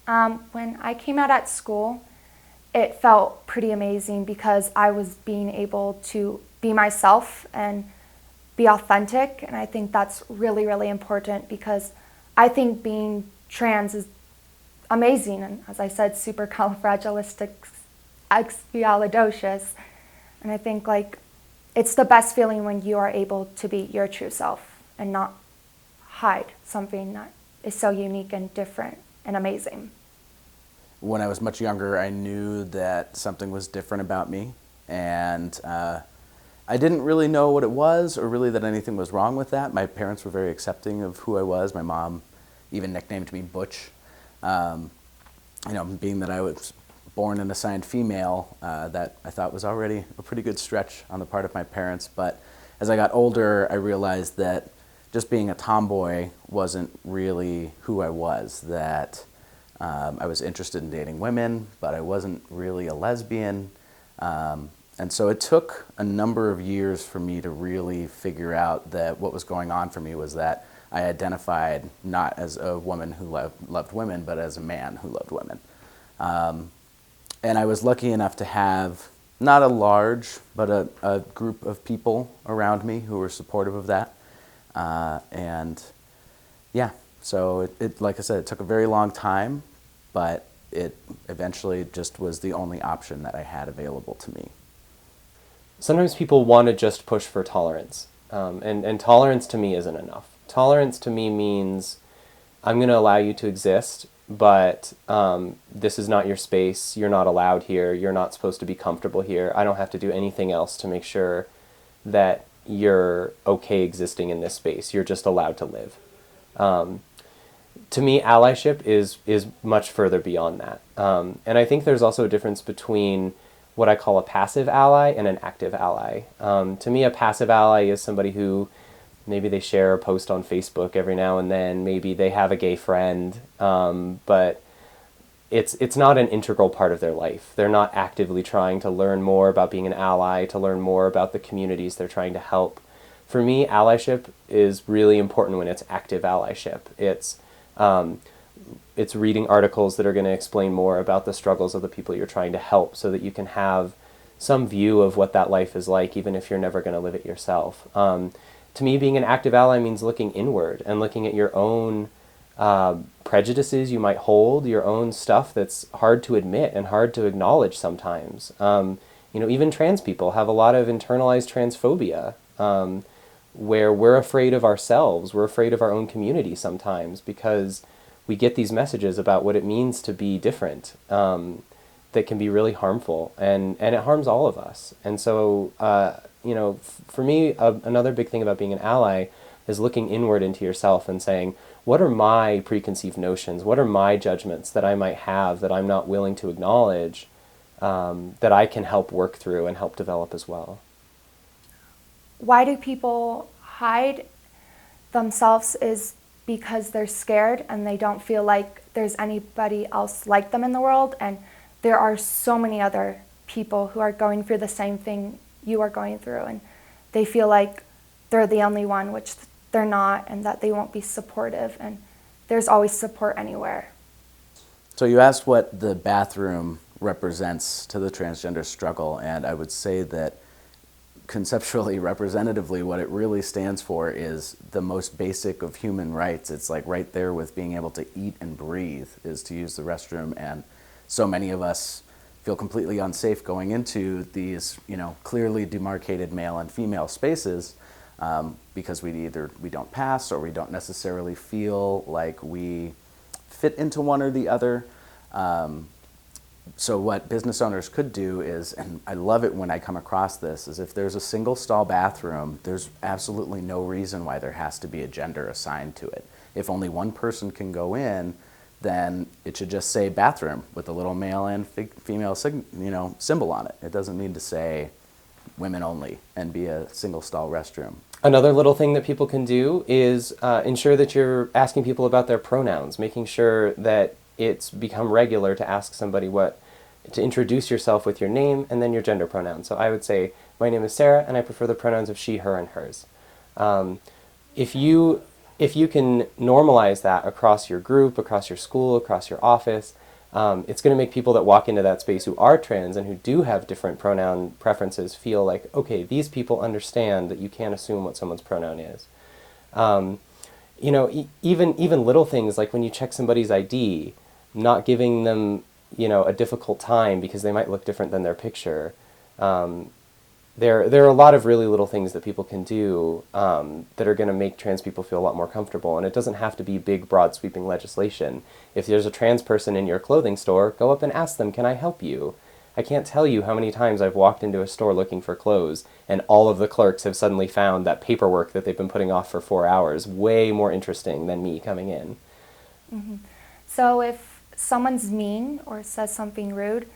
When I came out at school, it felt pretty amazing because I was being able to be myself and be authentic. And I think that's really, really important because I think being trans is amazing. And as I said, supercalifragilisticexpialidocious. And I think like it's the best feeling when you are able to be your true self and not hide something that is so unique and different and amazing. When I was much younger, I knew that something was different about me, and I didn't really know what it was or really that anything was wrong with that. My parents were very accepting of who I was. My mom even nicknamed me Butch. Being that I was born and assigned female, that I thought was already a pretty good stretch on the part of my parents. But as I got older, I realized that just being a tomboy wasn't really who I was, that I was interested in dating women, but I wasn't really a lesbian. And so it took a number of years for me to really figure out that what was going on for me was that I identified not as a woman who loved women, but as a man who loved women. And I was lucky enough to have not a large, but a group of people around me who were supportive of that. So it, like I said, it took a very long time, but it eventually just was the only option that I had available to me. Sometimes people want to just push for tolerance, and tolerance to me isn't enough. Tolerance to me means I'm going to allow you to exist, but this is not your space. You're not allowed here. You're not supposed to be comfortable here. I don't have to do anything else to make sure that you're okay existing in this space. You're just allowed to live. To me, allyship is much further beyond that. And I think there's also a difference between what I call a passive ally and an active ally. To me, a passive ally is somebody who maybe they share a post on Facebook every now and then, maybe they have a gay friend, but it's not an integral part of their life. They're not actively trying to learn more about being an ally, to learn more about the communities they're trying to help. For me, allyship is really important when it's active allyship. It's reading articles that are going to explain more about the struggles of the people you're trying to help so that you can have some view of what that life is like, even if you're never going to live it yourself. To me, being an active ally means looking inward and looking at your own prejudices you might hold, your own stuff that's hard to admit and hard to acknowledge sometimes. Even trans people have a lot of internalized transphobia, where we're afraid of ourselves, we're afraid of our own community sometimes because we get these messages about what it means to be different that can be really harmful, and it harms all of us. And so, for me, another big thing about being an ally is looking inward into yourself and saying, what are my preconceived notions? What are my judgments that I might have that I'm not willing to acknowledge, that I can help work through and help develop as well? Why do people hide themselves is because they're scared and they don't feel like there's anybody else like them in the world. And there are so many other people who are going through the same thing you are going through. And they feel like they're the only one, which they're not, and that they won't be supportive. And there's always support anywhere. So you asked what the bathroom represents to the transgender struggle, and I would say that conceptually, representatively, what it really stands for is the most basic of human rights. It's like right there with being able to eat and breathe is to use the restroom, and so many of us feel completely unsafe going into these, clearly demarcated male and female spaces because we don't pass or we don't necessarily feel like we fit into one or the other. So what business owners could do is, and I love it when I come across this, is if there's a single stall bathroom, there's absolutely no reason why there has to be a gender assigned to it. If only one person can go in, then it should just say bathroom with a little male and female symbol on it. It doesn't need to say women only and be a single stall restroom. Another little thing that people can do is ensure that you're asking people about their pronouns, making sure that it's become regular to ask somebody to introduce yourself with your name and then your gender pronoun. So I would say, my name is Sara, and I prefer the pronouns of she, her, and hers. If you if you can normalize that across your group, across your school, across your office, it's going to make people that walk into that space who are trans and who do have different pronoun preferences feel like, okay, these people understand that you can't assume what someone's pronoun is. You know, even little things like when you check somebody's ID, not giving them, you know, a difficult time because they might look different than their picture. There are a lot of really little things that people can do that are going to make trans people feel a lot more comfortable. And it doesn't have to be big, broad, sweeping legislation. If there's a trans person in your clothing store, go up and ask them, can I help you? I can't tell you how many times I've walked into a store looking for clothes and all of the clerks have suddenly found that paperwork that they've been putting off for 4 hours way more interesting than me coming in. Mm-hmm. So if someone's mean or says something rude,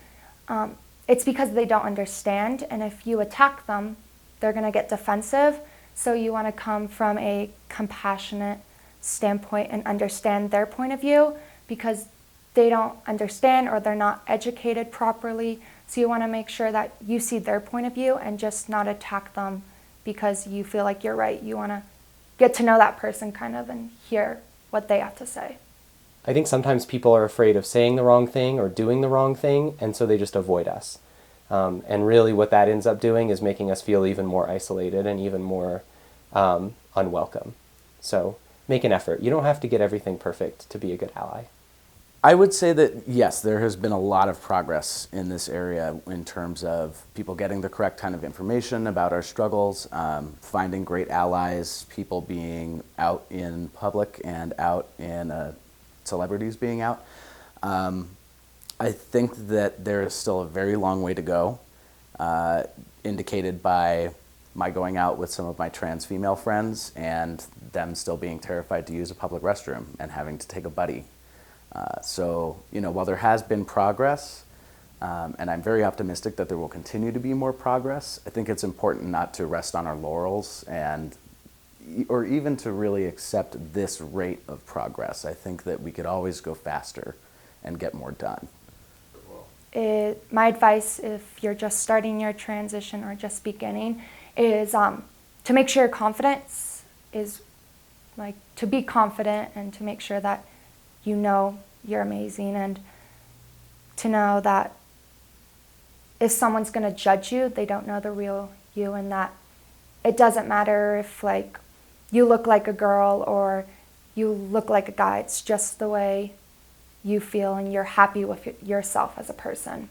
it's because they don't understand, and if you attack them, they're going to get defensive. So you want to come from a compassionate standpoint and understand their point of view, because they don't understand or they're not educated properly. So you want to make sure that you see their point of view and just not attack them because you feel like you're right. You want to get to know that person kind of and hear what they have to say. I think sometimes people are afraid of saying the wrong thing or doing the wrong thing, and so they just avoid us. And really what that ends up doing is making us feel even more isolated and even more unwelcome. So make an effort. You don't have to get everything perfect to be a good ally. I would say that, yes, there has been a lot of progress in this area in terms of people getting the correct kind of information about our struggles, finding great allies, people being out in public and out in celebrities being out. I think that there is still a very long way to go, indicated by my going out with some of my trans female friends and them still being terrified to use a public restroom and having to take a buddy. So, you know, while there has been progress, and I'm very optimistic that there will continue to be more progress, I think it's important not to rest on our laurels or even to really accept this rate of progress. I think that we could always go faster and get more done. My advice, if you're just starting your transition or just beginning, is to make sure your confidence is like to be confident and to make sure that you know you're amazing, and to know that if someone's going to judge you, they don't know the real you, and that it doesn't matter if like you look like a girl or you look like a guy. It's just the way you feel and you're happy with yourself as a person.